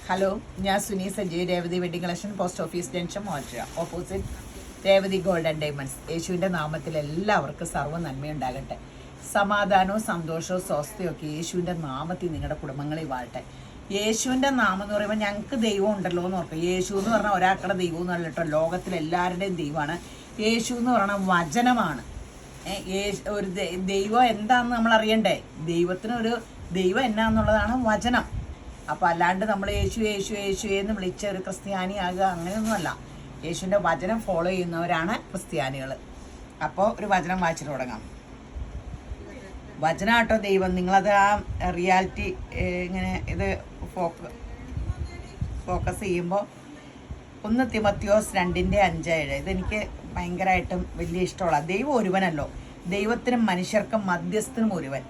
Hello, ഞാൻ Suni Sajay, Revathi wedding collection, post office junction, മോറ്റ opposite Revathi gold and diamonds. യേശുവിൻ്റെ നാമത്തിൽ എല്ലാവർക്കും സർവ്വ നന്മയുണ്ടാകട്ടെ. സമാധാനവും സന്തോഷവും സ്വസ്ഥയും ഒക്കെ യേശുവിൻ്റെ നാമത്തിൽ നിങ്ങളുടെ കുടുംബങ്ങളിൽ വാഴട്ടെ. യേശുവിൻ്റെ നാമം എന്ന് പറയുമ്പോൾ ഞങ്ങൾക്ക് ദൈവം ഉണ്ടല്ലോ എന്ന് ഓർക്കുക. യേശു എന്ന് പറഞ്ഞാൽ ഒരാൾക്കുടെ ദൈവം എന്നല്ല കേട്ടോ, ലോകത്തിലെല്ലാവരുടെയും ദൈവമാണ്. യേശു എന്ന് പറഞ്ഞാൽ വചനമാണ്. ഒരു ദൈവം എന്താണെന്ന് നമ്മൾ അറിയണ്ടേ? ദൈവത്തിനൊരു ദൈവം എന്നാന്നുള്ളതാണ് വചനം. അപ്പോൾ അല്ലാണ്ട് നമ്മൾ യേശു യേശു യേശു എന്ന് വിളിച്ച ഒരു ക്രിസ്ത്യാനിയാകുക അങ്ങനെയൊന്നുമല്ല. യേശുവിൻ്റെ വചനം ഫോളോ ചെയ്യുന്നവരാണ് ക്രിസ്ത്യാനികൾ. അപ്പോൾ ഒരു വചനം വായിച്ചിട്ട് തുടങ്ങാം. വചനമാട്ടോ ദൈവം. നിങ്ങളത് ആ റിയാലിറ്റി ഇങ്ങനെ ഇത് ഫോക്കസ് ചെയ്യുമ്പോൾ 1 തിമോത്തിയോസ് 2:5-7 ഇതെനിക്ക് ഭയങ്കരമായിട്ടും വലിയ ഇഷ്ടമുള്ള. ദൈവം ഒരുവനല്ലോ, ദൈവത്തിനും മനുഷ്യർക്കും മധ്യസ്ഥനും ഒരുവൻ,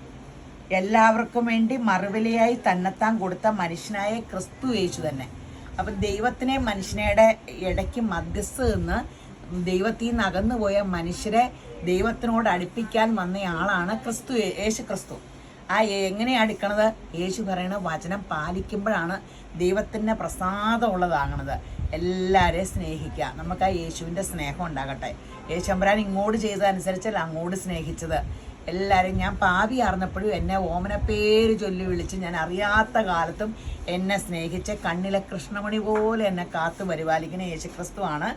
എല്ലാവർക്കും വേണ്ടി മറുവിലയായി തന്നെത്താൻ കൊടുത്ത മനുഷ്യനായ ക്രിസ്തു യേശു തന്നെ. അപ്പം ദൈവത്തിനെ മനുഷ്യനയുടെ ഇടയ്ക്ക് മധ്യസ്ഥ നിന്ന് ദൈവത്തിൽ നിന്ന് അകന്നുപോയ മനുഷ്യരെ ദൈവത്തിനോട് അടുപ്പിക്കാൻ വന്നയാളാണ് യേശു ക്രിസ്തു. ആ എങ്ങനെയാണ് അടുക്കണത്? യേശു പറയണ വചനം പാലിക്കുമ്പോഴാണ് ദൈവത്തിൻ്റെ പ്രസാദമുള്ളതാകണത്. എല്ലാവരെയും സ്നേഹിക്കുക. നമുക്ക് ആ യേശുവിൻ്റെ സ്നേഹം ഉണ്ടാകട്ടെ. യേശുമ്പരാൻ ഇങ്ങോട്ട് ചെയ്തതനുസരിച്ചല്ല അങ്ങോട്ട് സ്നേഹിച്ചത്. എല്ലാവരും ഞാൻ പാപിയാർന്നപ്പോഴും എന്നെ ഓമനപ്പേര് ചൊല്ലി വിളിച്ച് ഞാൻ അറിയാത്ത കാലത്തും എന്നെ സ്നേഹിച്ച് കണ്ണിലെ കൃഷ്ണമണി പോലെ എന്നെ കാത്തു പരിപാലിക്കുന്ന യേശുക്രിസ്തുവാണ്.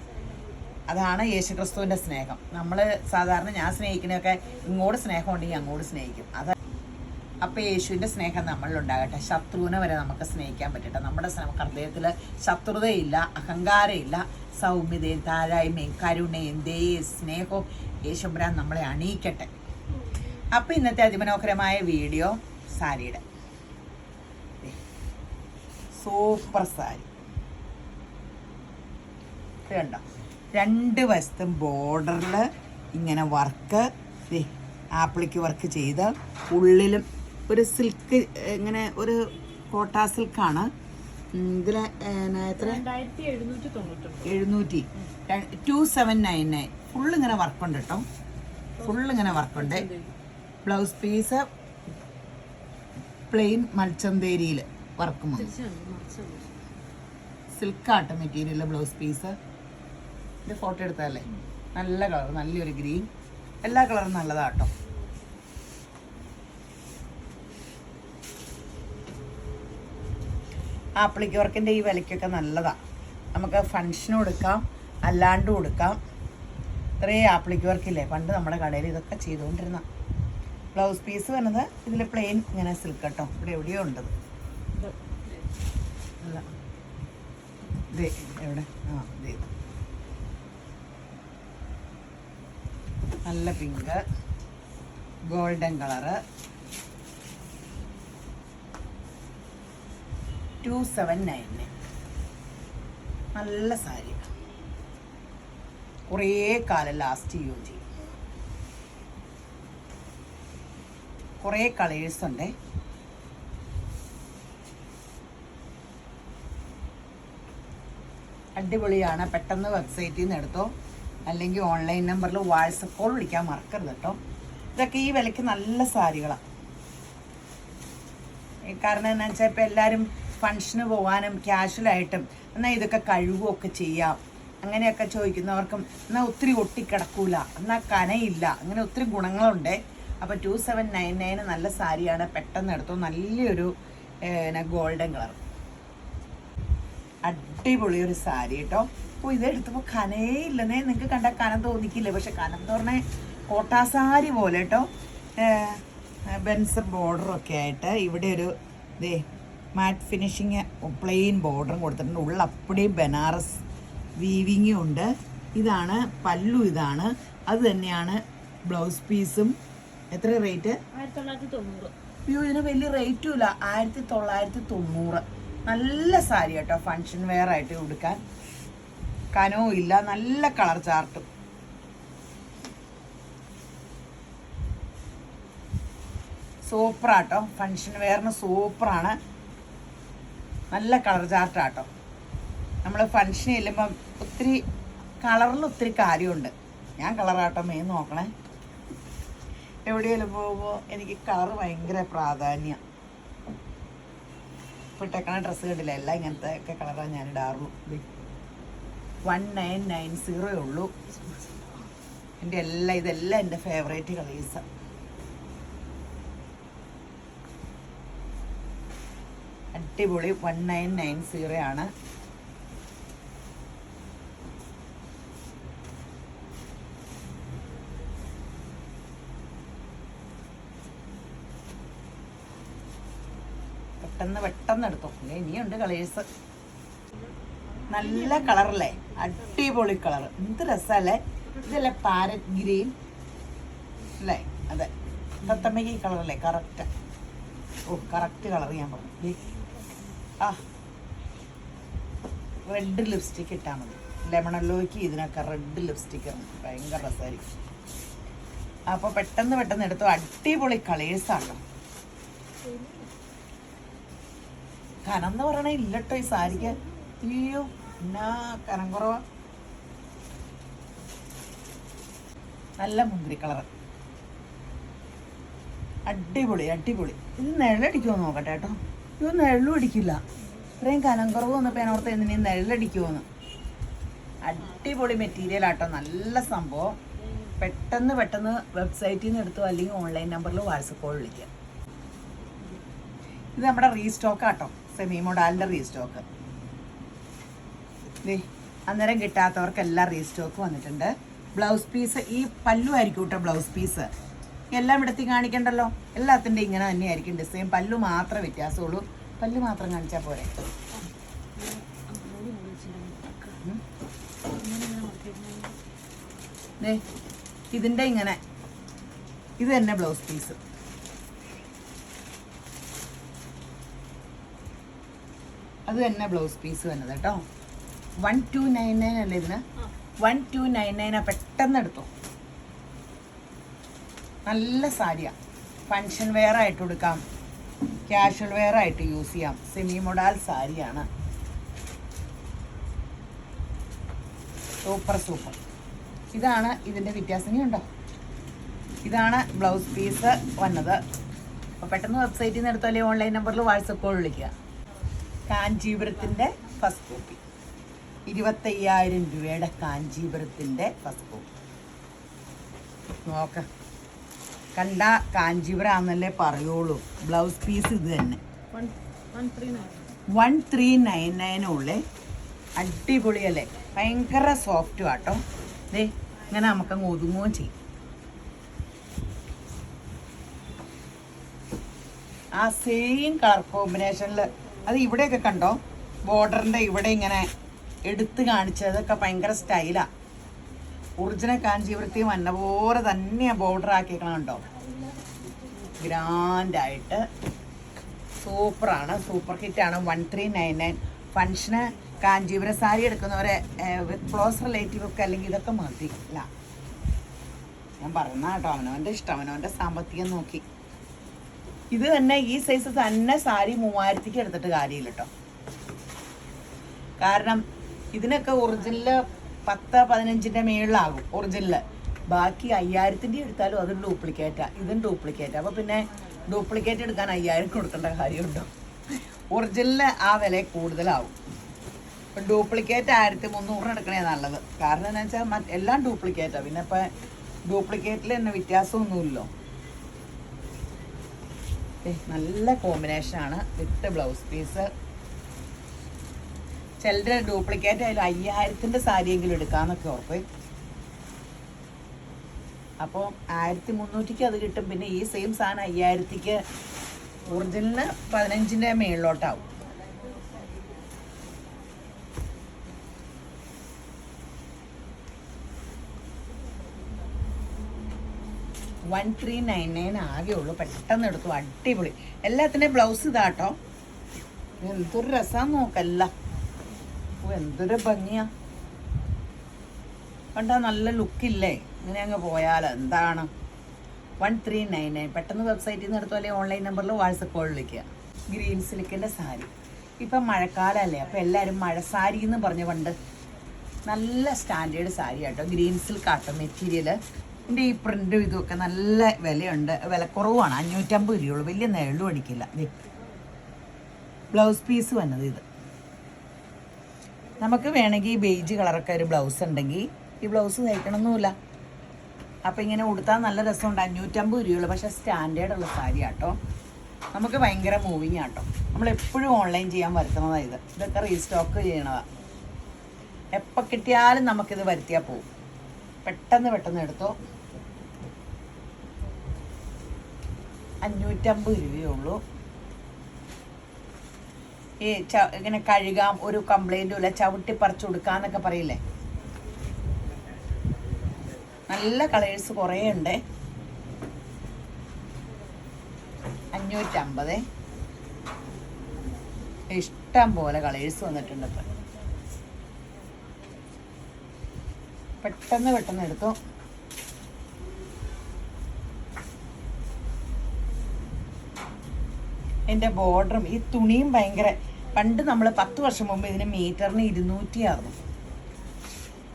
അതാണ് യേശുക്രിസ്തുവിൻ്റെ സ്നേഹം. നമ്മൾ സാധാരണ ഞാൻ സ്നേഹിക്കുന്നതൊക്കെ ഇങ്ങോട്ട് സ്നേഹം ഉണ്ടെങ്കിൽ അങ്ങോട്ട് സ്നേഹിക്കും. അത് അപ്പോൾ യേശുവിൻ്റെ സ്നേഹം നമ്മളിലുണ്ടാകട്ടെ. ശത്രുവിനെ വരെ നമുക്ക് സ്നേഹിക്കാൻ പറ്റട്ടെ. നമ്മുടെ ഹൃദയത്തിൽ ശത്രുതയില്ല, അഹങ്കാരമില്ല, സൗമ്യതയും താഴായ്മയും കരുണയും ദയയും സ്നേഹവും യേശുമ്പരാൻ നമ്മളെ അണിയിക്കട്ടെ. അപ്പോൾ ഇന്നത്തെ അതിമനോഹരമായ വീഡിയോ സാരിയുടെ സൂപ്പർ സാരി കണ്ടോ. 2 വശത്തും ബോർഡറിൽ ഇങ്ങനെ വർക്ക്, ആപ്ലിക്ക് വർക്ക് ചെയ്ത് ഉള്ളിലും ഒരു സിൽക്ക് ഇങ്ങനെ ഒരു കോട്ടാ സിൽക്കാണ്. ഇതിൽ എത്ര 2799 ഫുള്ള് ഇങ്ങനെ വർക്കുണ്ട് കേട്ടോ. ഫുള്ള് ഇങ്ങനെ വർക്കുണ്ട്. ബ്ലൗസ് പീസ് പ്ലെയിൻ മൽച്ചന്തേരിയിൽ വർക്കും സിൽക്കാട്ട് മെറ്റീരിയൽ ബ്ലൗസ് പീസ്. ഇത് ഫോട്ടോ എടുത്തതല്ലേ, നല്ല കളർ, നല്ലൊരു ഗ്രീൻ, എല്ലാ കളറും നല്ലതാട്ടോ. ആപ്ലിക്ക് വർക്കിൻ്റെ ഈ വിലയ്ക്കൊക്കെ നല്ലതാണ്. നമുക്ക് ഫങ്ഷനും കൊടുക്കാം, അല്ലാണ്ടും കൊടുക്കാം. ഇത്രയും ആപ്ലിക്ക് വർക്കില്ലേ, പണ്ട് നമ്മുടെ കടയിൽ ഇതൊക്കെ ചെയ്തുകൊണ്ടിരുന്ന. ബ്ലൗസ് പീസ് വരുന്നത് ഇതിൽ പ്ലെയിൻ ഇങ്ങനെ സിൽക്ക് കേട്ടോ. ഇവിടെ എവിടെയോ ഉണ്ടത്. അല്ല ഇതേ എവിടെ? ആ ഇതേ നല്ല പിങ്ക്, ഗോൾഡൻ കളറ്, 2799 നല്ല സാരി. കുറേ കാലം ലാസ്റ്റ് ചെയ്യുകയും ചെയ്യും. കുറേ കളേഴ്സ് ഉണ്ട്. അടിപൊളിയാണ്. പെട്ടെന്ന് വെബ്സൈറ്റിൽ നിന്ന് എടുത്തോ, അല്ലെങ്കിൽ ഓൺലൈൻ നമ്പറിൽ വാട്സപ്പ് കോൾ വിളിക്കാൻ മറക്കരുത് കേട്ടോ. ഇതൊക്കെ ഈ വിലയ്ക്ക് നല്ല സാരികളാണ്. കാരണം എന്താണെന്ന് വെച്ചാൽ ഇപ്പോൾ എല്ലാവരും ഫങ്ഷന് പോകാനും ക്യാഷ്വലായിട്ടും എന്നാൽ ഇതൊക്കെ കഴുകുകയൊക്കെ ചെയ്യാം അങ്ങനെയൊക്കെ ചോദിക്കുന്നവർക്കും, എന്നാൽ ഒത്തിരി ഒട്ടിക്കിടക്കൂല, എന്നാൽ കനയില്ല, അങ്ങനെ ഒത്തിരി ഗുണങ്ങളുണ്ട്. അപ്പോൾ 2799 നല്ല സാരിയാണ്. പെട്ടെന്ന് എടുത്തോ. നല്ലൊരു ഗോൾഡൻ കളർ, അടിപൊളി ഒരു സാരി കേട്ടോ. അപ്പോൾ ഇതെടുത്തപ്പോൾ കനയില്ലെന്നേ നിങ്ങൾക്ക് കണ്ടാൽ കനം തോന്നിക്കില്ലേ, പക്ഷെ കനം എന്ന് പറഞ്ഞാൽ കോട്ടാ സാരി പോലെ കേട്ടോ. ബെൻസർ ബോർഡറൊക്കെ ആയിട്ട് ഇവിടെ ഒരു മാറ്റ് ഫിനിഷിങ് പ്ലെയിൻ ബോർഡറും കൊടുത്തിട്ടുണ്ട്. ഉള്ള അപ്പടിയും ബനാറസ് വീവിങ്ങും ഉണ്ട്. ഇതാണ് പല്ലു, ഇതാണ് അത് തന്നെയാണ് ബ്ലൗസ് പീസും. എത്ര റേറ്റ്? 1990. അയ്യോ, ഇതിന് വലിയ റേറ്റും ഇല്ല. 1990. നല്ല സാരി കേട്ടോ. ഫങ്ഷൻ വെയർ ആയിട്ട് കൊടുക്കാൻ. കനവും ഇല്ല, നല്ല കളർ ചാർട്ടും. സൂപ്പറാട്ടോ. ഫങ്ഷൻ വെയറിന് സൂപ്പറാണ്. നല്ല കളർ ചാർട്ടാട്ടോ. നമ്മൾ ഫങ്ഷന് ചെല്ലുമ്പം ഒത്തിരി കളറിൽ ഒത്തിരി കാര്യമുണ്ട്. ഞാൻ കളറാട്ടോ മെയിൻ നോക്കണേ. എവിടെയെങ്കിലും പോകുമ്പോൾ എനിക്ക് കളർ ഭയങ്കര പ്രാധാന്യം. ഇപ്പോൾ ഇട്ടേക്കണ ഡ്രസ്സ് കണ്ടില്ല, എല്ലാം ഇങ്ങനത്തെ ഒക്കെ കളറാണ് ഞാൻ ഇടാറുള്ളൂ. 1990 ഉള്ളൂ എൻ്റെ എല്ലാം. ഇതെല്ലാം എൻ്റെ ഫേവറേറ്റ് കളേഴ്സാണ്. അടിപൊളി 1990 ആണ്. പെട്ടെന്ന് എടുത്തോ, ഇനിയുണ്ട് കളേഴ്സ്. നല്ല കളറല്ലേ, അടിപൊളി കളർ, എന്ത് രസമല്ലേ. ഇതല്ലേ പാരറ്റ് ഗ്രീൻ അല്ലേ? അതെ, തത്തമ്മയ്ക്ക് ഈ കളറല്ലേ കറക്റ്റ്. കറക്റ്റ് കളർ ഞാൻ പറഞ്ഞു. റെഡ് ലിപ്സ്റ്റിക്ക് ഇട്ടാൽ മതി. ലെമണല്ലോയ്ക്ക് ഇതിനൊക്കെ റെഡ് ലിപ്സ്റ്റിക്ക് ഭയങ്കര രസമായിരിക്കും. അപ്പോൾ പെട്ടെന്ന് എടുത്തു. അടിപൊളി കളേഴ്സാണ്. കനം എന്ന് പറയണേ ഇല്ലട്ടോ ഈ സാരിക്ക്. അയ്യോ എന്നാ കനം കുറവാ. നല്ല മുന്തിരി കളർ, അടിപൊളി. ഇത് നിഴലടിക്കുമോ നോക്കട്ടെ കേട്ടോ. ഇത് നിഴലും അടിക്കില്ല. ഇത്രയും കനം കുറവ് വന്നപ്പോൾ ഞാൻ ഓർത്ത് എന്തിനീ നിഴലടിക്കുമോന്ന്. അടിപൊളി മെറ്റീരിയൽ ആട്ടോ, നല്ല സംഭവം. പെട്ടെന്ന് വെബ്സൈറ്റിൽ നിന്ന് എടുത്തു, അല്ലെങ്കിൽ ഓൺലൈൻ നമ്പറിൽ വാട്സപ്പ് കോൾ വിളിക്കാം. ഇത് നമ്മുടെ റീസ്റ്റോക്ക് ആട്ടോ, സെമി മോഡാലിൻ്റെ റീസ്റ്റോക്ക്. അന്നേരം കിട്ടാത്തവർക്കെല്ലാം റീസ്റ്റോക്ക് വന്നിട്ടുണ്ട്. ബ്ലൗസ് പീസ് ഈ പല്ലു ആയിരിക്കും കേട്ടോ. ബ്ലൗസ് പീസ് എല്ലാം ഇടത്തി കാണിക്കണ്ടല്ലോ, എല്ലാത്തിൻ്റെ ഇങ്ങനെ തന്നെയായിരിക്കും ഡിസൈൻ. പല്ലു മാത്രമേ വ്യത്യാസമുള്ളൂ. പല്ലു മാത്രം കാണിച്ചാൽ പോരെ. ഇതിൻ്റെ ഇങ്ങനെ ഇത് തന്നെ ബ്ലൗസ് പീസ്. അത് തന്നെ ബ്ലൗസ് പീസ് വന്നത് കേട്ടോ. 1299 അല്ലേ ഇതിന്? 1299 പെട്ടെന്ന് എടുത്തോ. നല്ല സാരിയാണ്. ഫങ്ഷൻ വെയർ ആയിട്ട് കൊടുക്കാം, ക്യാഷ്വൽ വെയർ ആയിട്ട് യൂസ് ചെയ്യാം. സെമി മോഡാൽ സാരിയാണ്. സൂപ്പർ. ഇതാണ് ഇതിൻ്റെ വ്യത്യാസം. ഉണ്ടോ? ഇതാണ് ബ്ലൗസ് പീസ് വന്നത്. അപ്പോൾ പെട്ടെന്ന് വെബ്സൈറ്റിൽ നിന്ന് എടുത്തോ, അല്ലെങ്കിൽ ഓൺലൈൻ നമ്പറിൽ വാട്സപ്പ് കോൾ വിളിക്കുക. കാഞ്ചീപുരത്തിൻ്റെ ഫസ്റ്റ് കോപ്പി 25,000 രൂപയുടെ കാഞ്ചീപുരത്തിൻ്റെ ഫസ്റ്റ് കോപ്പി. നോക്ക, കണ്ട കാഞ്ചീപുരം ആണെന്നല്ലേ പറയുള്ളൂ. ബ്ലൗസ് പീസ് ഇത് തന്നെ 1399 അടിപൊളിയല്ലേ, ഭയങ്കര സോഫ്റ്റ് ആട്ടോ. ദേ ഇങ്ങനെ നമുക്കങ്ങ് ഒതുങ്ങുകയും ചെയ്യും. ആ സെയിം കളർ കോമ്പിനേഷനിൽ അത് ഇവിടെയൊക്കെ കണ്ടോ, ബോർഡറിൻ്റെ ഇവിടെ ഇങ്ങനെ എടുത്ത് കാണിച്ചതൊക്കെ ഭയങ്കര സ്റ്റൈലാണ്. ഒറിജിനൽ കാഞ്ചീപുരത്തിൽ വന്ന പോലെ തന്നെയാണ് ബോർഡർ ആക്കിയേക്കണം കണ്ടോ. ഗ്രാൻഡായിട്ട് സൂപ്പറാണ്, സൂപ്പർ ഹിറ്റാണ്. 1399 ഫങ്ഷന് കാഞ്ചീപുരം സാരി എടുക്കുന്നവരെ ക്ലോസ് റിലേറ്റീവ് ഒക്കെ അല്ലെങ്കിൽ ഇതൊക്കെ മതി. അല്ല ഞാൻ പറയുന്ന കേട്ടോ, അവനവൻ്റെ ഇഷ്ടം, അവനവൻ്റെ സാമ്പത്തികം നോക്കി. ഇത് തന്നെ ഈ സൈസ് തന്നെ സാരി 3000 എടുത്തിട്ട് കാര്യമില്ല കേട്ടോ. കാരണം ഇതിനൊക്കെ ഒറിജിനൽ 10-15 മേളിലാകും ഒറിജിനൽ. ബാക്കി 5000 എടുത്താലും അത് ഡ്യൂപ്ലിക്കേറ്റാണ്, ഇതും ഡ്യൂപ്ലിക്കേറ്റാണ്. അപ്പോൾ പിന്നെ ഡ്യൂപ്ലിക്കേറ്റ് എടുക്കാൻ 5000 കൊടുക്കേണ്ട കാര്യമുണ്ടോ? ഒറിജിനൽ ആ വില കൂടുതലാവും. ഇപ്പം ഡ്യൂപ്ലിക്കേറ്റ് 1300 എടുക്കണേ നല്ലത്. കാരണം എന്താ വെച്ചാൽ എല്ലാം ഡ്യൂപ്ലിക്കേറ്റാണ്. പിന്നെ ഇപ്പം ഡ്യൂപ്ലിക്കേറ്റിൽ തന്നെ വ്യത്യാസമൊന്നുമില്ലല്ലോ. നല്ല കോമ്പിനേഷനാണ് വിത്ത് ബ്ലൗസ് പീസ്. ചിലർ ഡ്യൂപ്ലിക്കേറ്റ് ആയാലും 5000 സാരിയെങ്കിലും എടുക്കാമെന്നൊക്കെ ഉറപ്പ്. അപ്പോൾ 1300 അത് കിട്ടും. പിന്നെ ഈ സെയിം സാധനം 5000 ഒറിജിനലിന് 15 മേളിലോട്ടാവും. $1399 ആകെ ഉള്ളൂ. പെട്ടെന്ന് എടുത്തു, അടിപൊളി. എല്ലാത്തിൻ്റെയും ബ്ലൗസ് ഇതാട്ടോ. എന്തൊരു രസമാണെന്ന് നോക്കല്ല. എന്തൊരു ഭംഗിയാ കണ്ടാ, നല്ല ലുക്കില്ലേ? ഇങ്ങനെ അങ്ങ് പോയാൽ എന്താണ്. 1399 പെട്ടെന്ന് വെബ്സൈറ്റിൽ നിന്ന് എടുത്തു, അല്ലെങ്കിൽ ഓൺലൈൻ നമ്പറിൽ വാട്സപ്പ് കോൾ വിളിക്കുക. ഗ്രീൻ സിൽക്കിൻ്റെ സാരി. ഇപ്പം മഴക്കാലമല്ലേ, അപ്പോൾ എല്ലാവരും മഴ സാരി എന്ന് പറഞ്ഞ പണ്ട് നല്ല സ്റ്റാൻഡേർഡ് സാരി കേട്ടോ. ഗ്രീൻ സിൽക്ക് ആട്ടോ മെറ്റീരിയൽ. ഇതിൻ്റെ ഈ പ്രിൻറ്റും ഇതുമൊക്കെ നല്ല വിലയുണ്ട്, വില കുറവാണ്. 550 രൂപയുള്ളൂ. വലിയ നെഴലും അടിക്കില്ല. ബ്ലൗസ് പീസ് വന്നത് ഇത്. നമുക്ക് വേണമെങ്കിൽ ബേജ് കളറൊക്കെ ഒരു ബ്ലൗസ് ഉണ്ടെങ്കിൽ ഈ ബ്ലൗസ് തയ്ക്കണമെന്നില്ല. അപ്പോൾ ഇങ്ങനെ ഉടുത്താൽ നല്ല രസമുണ്ട്. 550 രൂപയുള്ളൂ. പക്ഷേ സ്റ്റാൻഡേർഡുള്ള സാരി ആട്ടോ. നമുക്ക് ഭയങ്കര മൂവിങ് ആട്ടോ. നമ്മളെപ്പോഴും ഓൺലൈൻ ചെയ്യാൻ വരുത്തുന്നതാണ് ഇത്. ഇതൊക്കെ റീസ്റ്റോക്ക് ചെയ്യണതാണ്. എപ്പോൾ കിട്ടിയാലും നമുക്കിത് വരുത്തിയാൽ പോകും. പെട്ടെന്ന് എടുത്തോ. 550 രൂപയുള്ളൂ. ഈ ഇങ്ങനെ കഴുകാം, ഒരു കംപ്ലൈൻറ്റും ഇല്ല, ചവിട്ടി പറിച്ചു കൊടുക്കാന്നൊക്കെ പറയില്ലേ. നല്ല കളേഴ്സ് കുറേ ഉണ്ട്. 550. ഇഷ്ടം പോലെ കളേഴ്സ് വന്നിട്ടുണ്ട്. ഇപ്പം പെട്ടെന്ന് എടുത്തു. എൻ്റെ ബോർഡറും ഈ തുണിയും ഭയങ്കര, പണ്ട് നമ്മൾ 10 വർഷം മുമ്പ് ഇതിന് മീറ്ററിന് 200 ആയിരുന്നു.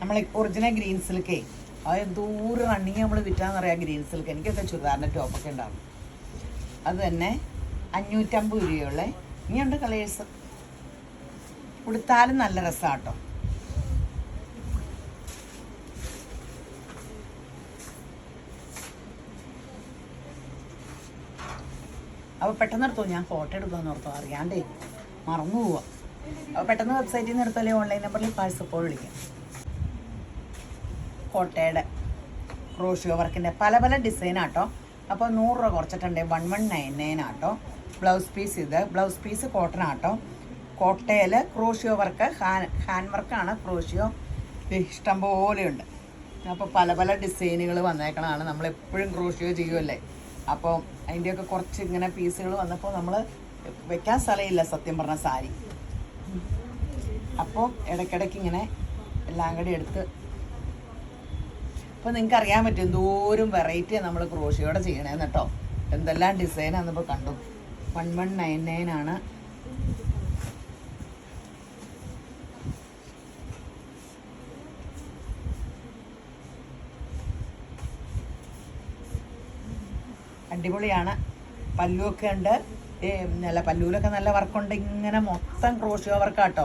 നമ്മൾ ഒറിജിനൽ ഗ്രീൻ സിൽക്കേ, അത് എന്തോരം റണ്ണിങ് നമ്മൾ വിറ്റാന്നറിയാം. ഗ്രീൻ സിൽക്ക് എനിക്കൊക്കെ ചുരിദാറിൻ്റെ ടോപ്പൊക്കെ ഉണ്ടാവും. അത് തന്നെ 550 രൂപയുള്ള. ഇനിയുണ്ട് കളേഴ്സ്. ഉടുത്താലും നല്ല രസമാണ് കേട്ടോ. അപ്പോൾ പെട്ടെന്ന് എടുത്തോ. ഞാൻ ഫോട്ടോ എടുക്കാമെന്ന് ഓർത്തോ, അറിയാണ്ടേ മറന്നു പോവാ. അപ്പോൾ പെട്ടെന്ന് വെബ്സൈറ്റിൽ നിന്ന് എടുത്താലേ ഓൺലൈൻ നമ്പറിൽ വാട്സപ്പോൾ വിളിക്കാം. കോട്ടയുടെ ക്രോഷിയോ വർക്കിൻ്റെ പല ഡിസൈനാട്ടോ. അപ്പോൾ 100 രൂപ കുറച്ചിട്ടുണ്ട്. 1199 ആട്ടോ. ബ്ലൗസ് പീസ് ഇത്. ബ്ലൗസ് പീസ് കോട്ടൺ ആട്ടോ. കോട്ടയിൽ ക്രോഷിയോ വർക്ക്, ഹാൻഡ് വർക്കാണ് ക്രോഷിയോ. ഇഷ്ടം പോലെയുണ്ട്. അപ്പോൾ പല ഡിസൈനുകൾ വന്നേക്കണതാണ്. നമ്മളെപ്പോഴും ക്രോഷിയോ ചെയ്യുമല്ലേ. അപ്പോൾ അതിൻ്റെയൊക്കെ കുറച്ച് ഇങ്ങനെ പീസുകൾ വന്നപ്പോൾ നമ്മൾ വെക്കാൻ സ്ഥലമില്ല സത്യം പറഞ്ഞ സാരി. അപ്പോൾ ഇടയ്ക്കിടയ്ക്ക് ഇങ്ങനെ എല്ലാം കൂടി എടുത്ത്, അപ്പോൾ നിങ്ങൾക്ക് അറിയാൻ പറ്റും എന്തോരം വെറൈറ്റിയാണ് നമ്മൾ ക്രോഷിയോടെ ചെയ്യണേന്ന് കേട്ടോ. എന്തെല്ലാം ഡിസൈനാണെന്നിപ്പോൾ കണ്ടു. 1199 ആണ്. അടിപൊളിയാണ്. പല്ലുവൊക്കെ ഉണ്ട്. നല്ല പല്ലുവിലൊക്കെ നല്ല വർക്കുണ്ട്. ഇങ്ങനെ മൊത്തം ക്രോഷിയോ വർക്കാട്ടോ.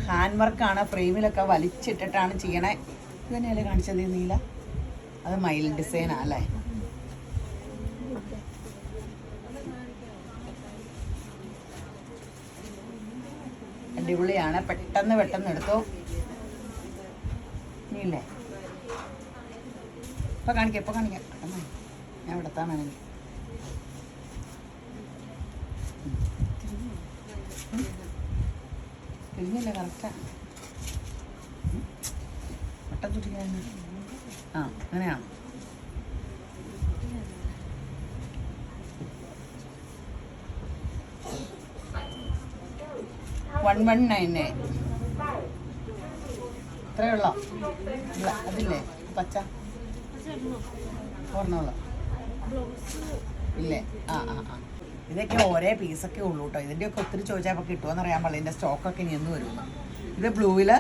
ഹാൻഡ് വർക്കാണ്. ഫ്രെയിമിലൊക്കെ വലിച്ചിട്ടിട്ടാണ് ചെയ്യണേ. ഇത് തന്നെയല്ലേ കാണിച്ചത് നീല? അത് മയിൽ ഡിസൈനാ അല്ലേ? അടിപൊളിയാണ്. പെട്ടെന്ന് എടുത്തു. നീല്ലേ? ഇപ്പം കാണിക്കാം പെട്ടെന്ന്. ഞാൻ എടുത്താണെങ്കിൽ തിരിഞ്ഞില്ല. കറക്റ്റാ. പെട്ടെന്ന് ആ അങ്ങനെയാണ്. $1199 ഇത്രയുള്ള അതില്ലേ പച്ച ഓർമ്മയുള്ള ഇല്ലേ? ആ ഇതൊക്കെ ഓരോ പീസൊക്കെ ഉള്ളൂ കേട്ടോ. ഇതിൻ്റെയൊക്കെ ഒത്തിരി ചോദിച്ചാൽ അപ്പോൾ കിട്ടുമെന്ന് അറിയാൻ പാടില്ല. ഇതിൻ്റെ സ്റ്റോക്കൊക്കെ ഇനി എന്ന് വരും. ഇത് ബ്ലൂവിൽ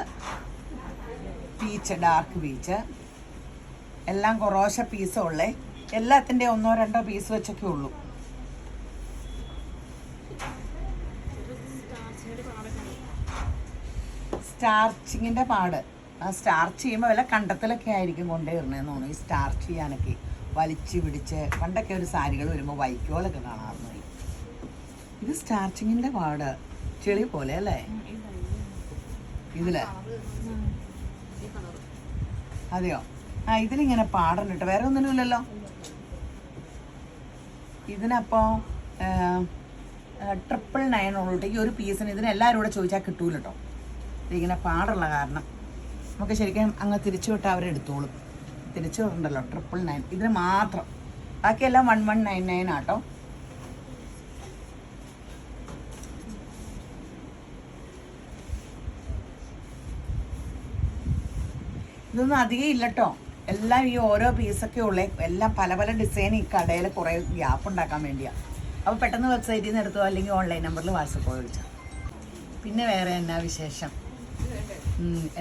പീച്ച്, ഡാർക്ക് പീച്ച്, എല്ലാം കുറോശ പീസുള്ളേ. എല്ലാത്തിൻ്റെ 1-2 പീസ് വെച്ചൊക്കെ ഉള്ളൂ. സ്റ്റാർച്ചിങ്ങിൻ്റെ പാട്. ആ സ്റ്റാർച്ച് ചെയ്യുമ്പോൾ വല്ല കണ്ടത്തിലൊക്കെ ആയിരിക്കും കൊണ്ടുവരണേന്ന് തോന്നുന്നു. ഈ സ്റ്റാർച്ച് ചെയ്യാനൊക്കെ വലിച്ച് പിടിച്ച് പണ്ടൊക്കെ ഒരു സാരികൾ വരുമ്പോൾ വൈക്കോലൊക്കെ കാണാറുണ്ട്. ഇത് സ്റ്റാർച്ചിങ്ങിൻ്റെ പാട്. ചെളി പോലെ അല്ലേ ഇതില്? അതെയോ? ആ ഇതിലിങ്ങനെ പാടുണ്ട് കേട്ടോ. വേറെ ഒന്നിനുമില്ലല്ലോ ഇതിനപ്പോൾ. 999 ഉള്ളൂ ഈ ഒരു പീസിന്. ഇതിന് എല്ലാവരും കൂടെ ചോദിച്ചാൽ കിട്ടൂല കേട്ടോ. ഇതിങ്ങനെ പാടുള്ള കാരണം നമുക്ക് ശരിക്കും അങ്ങ് തിരിച്ചു വിട്ടാൽ അവരെടുത്തോളും. തിരിച്ചു വിടണ്ടല്ലോ. 999 ഇതിന് മാത്രം. ബാക്കിയെല്ലാം 1199 ആട്ടോ. ഇതൊന്നും അധികം ഇല്ല കേട്ടോ. എല്ലാം ഈ ഓരോ പീസൊക്കെ ഉള്ളേ. എല്ലാം പല ഡിസൈൻ. ഈ കടയിൽ കുറേ ഗ്യാപ്പ് ഉണ്ടാക്കാൻ വേണ്ടിയാണ്. അപ്പോൾ പെട്ടെന്ന് വെബ്സൈറ്റിൽ നിന്ന് എടുത്തോ, അല്ലെങ്കിൽ ഓൺലൈൻ നമ്പറിൽ വാട്സപ്പ് വിളിച്ചാൽ. പിന്നെ വേറെ എന്നാ വിശേഷം?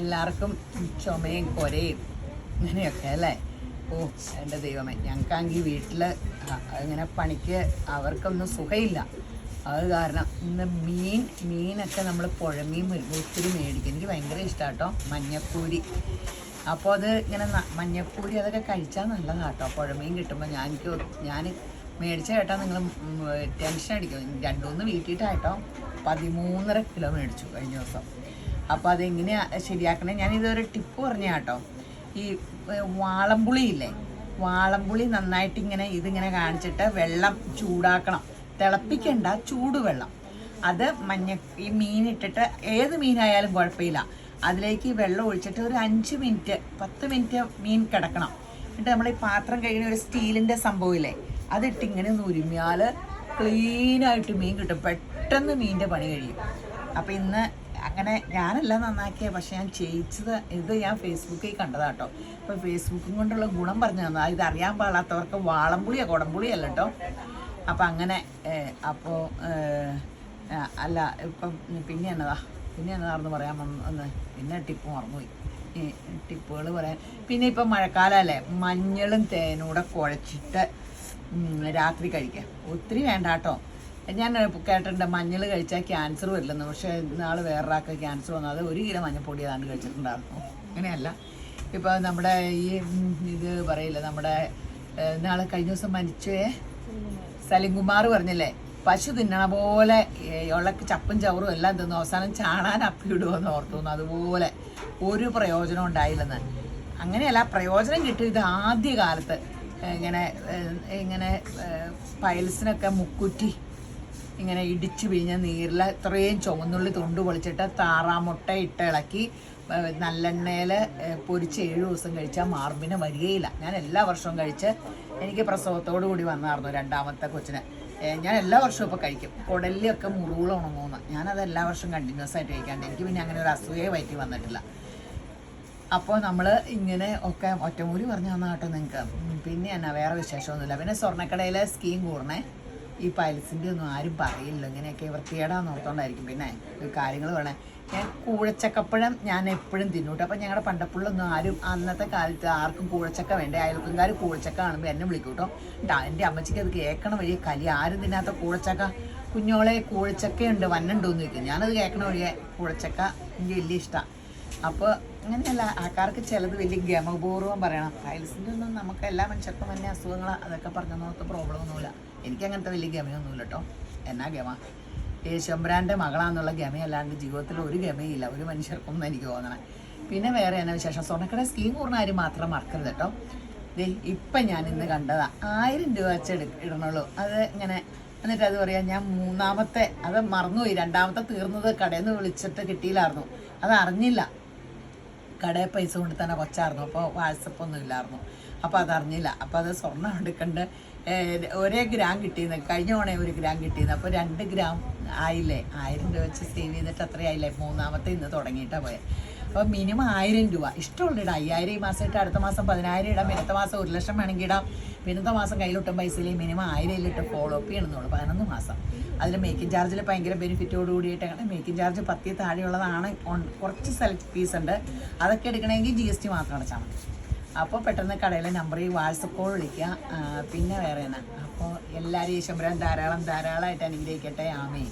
എല്ലാവർക്കും ചുമയും കൊരയും ഇങ്ങനെയൊക്കെ അല്ലേ? ഓ എൻ്റെ ദൈവമേ, ഞങ്ങൾക്കാണെങ്കിൽ വീട്ടിൽ ഇങ്ങനെ പണിക്ക് അവർക്കൊന്നും സുഖമില്ല. അത് കാരണം ഇന്ന് മീനൊക്കെ നമ്മൾ പുഴമീൻ ഒത്തിരി മേടിക്കും. എനിക്ക് ഭയങ്കര ഇഷ്ടമാണ് കേട്ടോ മഞ്ഞക്കൂരി. അപ്പോൾ അത് ഇങ്ങനെ മഞ്ഞക്കൂരി അതൊക്കെ കഴിച്ചാൽ നല്ലതാണ് കേട്ടോ. പുഴമീൻ കിട്ടുമ്പോൾ ഞാൻ മേടിച്ച കേട്ടോ നിങ്ങൾ ടെൻഷൻ അടിക്കും. 2-3 വീട്ടിയിട്ടായിട്ടോ 13.5 കിലോ മേടിച്ചു കഴിഞ്ഞ ദിവസം. അപ്പോൾ അതെങ്ങനെയാണ് ശരിയാക്കണേ, ഞാനിതൊരു ടിപ്പ് പറഞ്ഞ കേട്ടോ. ഈ വാളംപുളി ഇല്ലേ, വാളംപുളി നന്നായിട്ട് ഇതിങ്ങനെ കാണിച്ചിട്ട് വെള്ളം ചൂടാക്കണം. തിളപ്പിക്കണ്ട, ചൂടുവെള്ളം. അത് ഈ മീനിട്ടിട്ട് ഏത് മീനായാലും കുഴപ്പമില്ല, അതിലേക്ക് വെള്ളം ഒഴിച്ചിട്ട് ഒരു 5 മിനിറ്റ് 10 മിനിറ്റ് മീൻ കിടക്കണം. എന്നിട്ട് നമ്മൾ ഈ പാത്രം കഴിയുന്ന ഒരു സ്റ്റീലിൻ്റെ സംഭവമില്ലേ, അതിട്ട് ഇങ്ങനെ ഒന്ന് ഉരുമിയാൽ ക്ലീനായിട്ട് മീൻ കിട്ടും. പെട്ടെന്ന് മീനിൻ്റെ പണി കഴിയും. അപ്പോൾ ഇന്ന് അങ്ങനെ ഞാനല്ല നന്നാക്കിയത്, പക്ഷെ ഞാൻ ചെയ്യിച്ചത് ഇത് ഞാൻ ഫേസ്ബുക്കിൽ കണ്ടതാട്ടോ. അപ്പോൾ ഫേസ്ബുക്കും കൊണ്ടുള്ള ഗുണം പറഞ്ഞു തന്നത്. ഇത് അറിയാൻ പാടാത്തവർക്ക് വാളംപുളിയോ കുടംപുളിയല്ല കേട്ടോ. അപ്പം അങ്ങനെ അപ്പോൾ അല്ല ഇപ്പം പിന്നെ എന്നതാണെന്ന് പറയാൻ വന്ന് പിന്നെ ടിപ്പ് മറന്നുപോയി. ഈ ടിപ്പുകൾ പറയാൻ പിന്നെ ഇപ്പം മഴക്കാലമല്ലേ, മഞ്ഞളും തേനൂടെ കുഴച്ചിട്ട് രാത്രി കഴിക്കാം. ഒത്തിരി വേണ്ട കേട്ടോ. ഞാൻ കേട്ടിട്ടുണ്ട് മഞ്ഞൾ കഴിച്ചാൽ ക്യാൻസർ വരില്ലെന്ന്. പക്ഷേ നാൾ വേറൊരാൾക്ക് ക്യാൻസർ വന്നത് 1 കിലോ മഞ്ഞൾപ്പൊടി ഏതാണ്ട് കഴിച്ചിട്ടുണ്ടായിരുന്നു. അങ്ങനെയല്ല, ഇപ്പോൾ നമ്മുടെ ഇത് പറയില്ല, നമ്മുടെ നാളെ കഴിഞ്ഞ ദിവസം മരിച്ചേ സലിംകുമാർ പറഞ്ഞില്ലേ, പശു തിന്നണ പോലെ ഉള്ളക്ക് ചപ്പും ചവറും എല്ലാം തിന്നു അവസാനം ചാണാൻ അപ്പിയിടുമെന്ന് ഓർത്തു. അതുപോലെ ഒരു പ്രയോജനം ഉണ്ടായില്ലെന്ന്. അങ്ങനെയല്ല, പ്രയോജനം കിട്ടും. ഇത് ആദ്യ കാലത്ത് ഇങ്ങനെ പൈൽസിനൊക്കെ മുക്കുറ്റി ഇങ്ങനെ ഇടിച്ച് പിഴിഞ്ഞ നീരിൽ ഇത്രയും ചുവന്നുള്ളി തൊണ്ട് പൊളിച്ചിട്ട് താറാമുട്ട ഇട്ട് ഇളക്കി നല്ലെണ്ണയിൽ പൊരിച്ച് 7 ദിവസം കഴിച്ചാൽ മാർബിന് വരികയില്ല. ഞാൻ എല്ലാ വർഷവും കഴിച്ച് എനിക്ക് പ്രസവത്തോടു കൂടി വന്നായിരുന്നു 2ാമത്തെ കൊച്ചിന്. ഞാൻ എല്ലാ വർഷവും ഇപ്പോൾ കഴിക്കും. കുടലിലൊക്കെ മുറിവുകൾ ഉണങ്ങുമെന്ന്. ഞാനത് എല്ലാ വർഷവും കണ്ടിന്യൂസ് ആയിട്ട് കഴിക്കാണ്ട് എനിക്ക് പിന്നെ അങ്ങനെ ഒരു അസുഖയെ വയറ്റി വന്നിട്ടില്ല. അപ്പോൾ നമ്മൾ ഇങ്ങനെ ഒക്കെ ഒറ്റമൂലി പറഞ്ഞു തന്നാൽ കേട്ടോ നിങ്ങൾക്ക്. പിന്നെ എന്നാ വേറെ വിശേഷമൊന്നുമില്ല. പിന്നെ സ്വർണ്ണക്കടയിൽ സ്കീം കൂടണേ. ഈ പൈൽസിൻ്റെ ഒന്നും ആരും പറയില്ല, ഇങ്ങനെയൊക്കെ വൃത്തികേടാന്ന് ഓർത്തോണ്ടായിരിക്കും. പിന്നെ കാര്യങ്ങൾ വേണേ, ഞാൻ കൂഴച്ചക്കപ്പഴം ഞാൻ എപ്പോഴും തിന്നൂട്ടോ. അപ്പം ഞങ്ങളുടെ പണ്ടപ്പുള്ളൊന്നും ആരും അന്നത്തെ കാലത്ത് ആർക്കും കൂഴച്ചക്ക വേണ്ടേ. അയൽക്കാർ കൂഴച്ചക്ക കാണുമ്പോൾ എന്നെ വിളിക്കും കേട്ടോ. എൻ്റെ അമ്മച്ചിക്ക് അത് കേൾക്കണ വഴിയെ കലി. ആരും തിന്നാത്ത കൂഴച്ചക്ക, കുഞ്ഞോളെ കൂഴച്ചക്കയുണ്ട് വന്നുണ്ടോയെന്ന് ചോദിക്കും. ഞാനത് കേൾക്കണ വഴിയെ കൂഴച്ചക്ക എനിക്ക് വലിയ ഇഷ്ടമാണ്. അപ്പോൾ അങ്ങനെയല്ല, ആൾക്കാർക്ക് ചിലത് വലിയ ഗമപൂർവ്വം പറയണം. പൈൽസിൻ്റെ ഒന്നും നമുക്ക് എല്ലാ മനുഷ്യർക്കും തന്നെ അസുഖങ്ങൾ അതൊക്കെ പറഞ്ഞൊന്നും പ്രോബ്ലം ഒന്നുമില്ല. എനിക്കങ്ങനത്തെ വലിയ ഗമയൊന്നുമില്ല കേട്ടോ. എന്നാ ഗമ, യേശുമ്പരാൻ്റെ മകളാന്നുള്ള ഗമയല്ലാണ്ട് ജീവിതത്തിൽ ഒരു ഗമയില്ല ഒരു മനുഷ്യർക്കൊന്നും എനിക്ക് തോന്നണേ. പിന്നെ വേറെ എന്നാ വിശേഷം, സ്വർണ്ണക്കട സ്കീം കൂടുന്ന കാര്യം മാത്രം മറക്കരുത് കേട്ടോ. ഇപ്പം ഞാൻ ഇന്ന് കണ്ടതാ 1000 രൂപ വെച്ച് ഇടണുള്ളൂ. അത് ഇങ്ങനെ എന്നിട്ട് അത് പറയാം, ഞാൻ 3ാമത്തെ അത് മറന്നുപോയി. 2ാമത്തെ തീർന്നത് കടയിൽ നിന്ന് വിളിച്ചിട്ട് കിട്ടിയില്ലായിരുന്നു. അത് അറിഞ്ഞില്ല, കടയിൽ പൈസ കൊണ്ട് തന്നെ കൊച്ചായിരുന്നു. അപ്പോൾ വാട്സപ്പൊന്നും ഇല്ലായിരുന്നു. അപ്പോൾ അതറിഞ്ഞില്ല. അപ്പോൾ അത് സ്വർണ്ണം എടുക്കണ്ട് 1 ഗ്രാം കിട്ടിയെന്ന്. കഴിഞ്ഞ തവണ 1 ഗ്രാം കിട്ടിയെന്ന്. അപ്പോൾ 2 ഗ്രാം ആയില്ലേ. 1000 രൂപ വെച്ച് സേവ് ചെയ്തിട്ട് അത്രയായില്ലേ. 3ാമത്തെ ഇന്ന് തുടങ്ങിയിട്ടാണ് പോയത്. അപ്പോൾ മിനിമം 1000 രൂപ ഇഷ്ടമുള്ള ഇടാം. 5000 ഈ മാസം ഇട്ട് അടുത്ത മാസം 10000 ഇടാം. പിന്നത്തെ മാസം 1 ലക്ഷം വേണമെങ്കിൽ ഇടാം. പിന്നത്തെ മാസം കയ്യിലൊട്ടും പൈസയില്ലേ. മിനിമം 1000 ഇട്ട് ഫോളോ അപ്പ് ചെയ്യണമെന്നുള്ളൂ. 11 മാസം. അതിൽ മേക്കിംഗ് ചാർജിൽ ഭയങ്കര ബെനിഫിറ്റോട് കൂടിയിട്ട് അങ്ങനെ മേക്കിംഗ് ചാർജ് 10 താഴെയുള്ളതാണ്. കുറച്ച് സെലക്ട് പീസ് ഉണ്ട്. അതൊക്കെ എടുക്കണമെങ്കിൽ GST മാത്രം അടച്ചാൽ മതി. അപ്പോൾ പെട്ടെന്ന് കടയിലെ നമ്പറിൽ വാട്സപ്പ് കോൾ വിളിക്കുക. പിന്നെ വേറെ എന്നാ. അപ്പോൾ എല്ലാവരും ഈശ്വരൻ ധാരാളമായിട്ട് അനുഗ്രഹിക്കട്ടെ. ആമേൻ.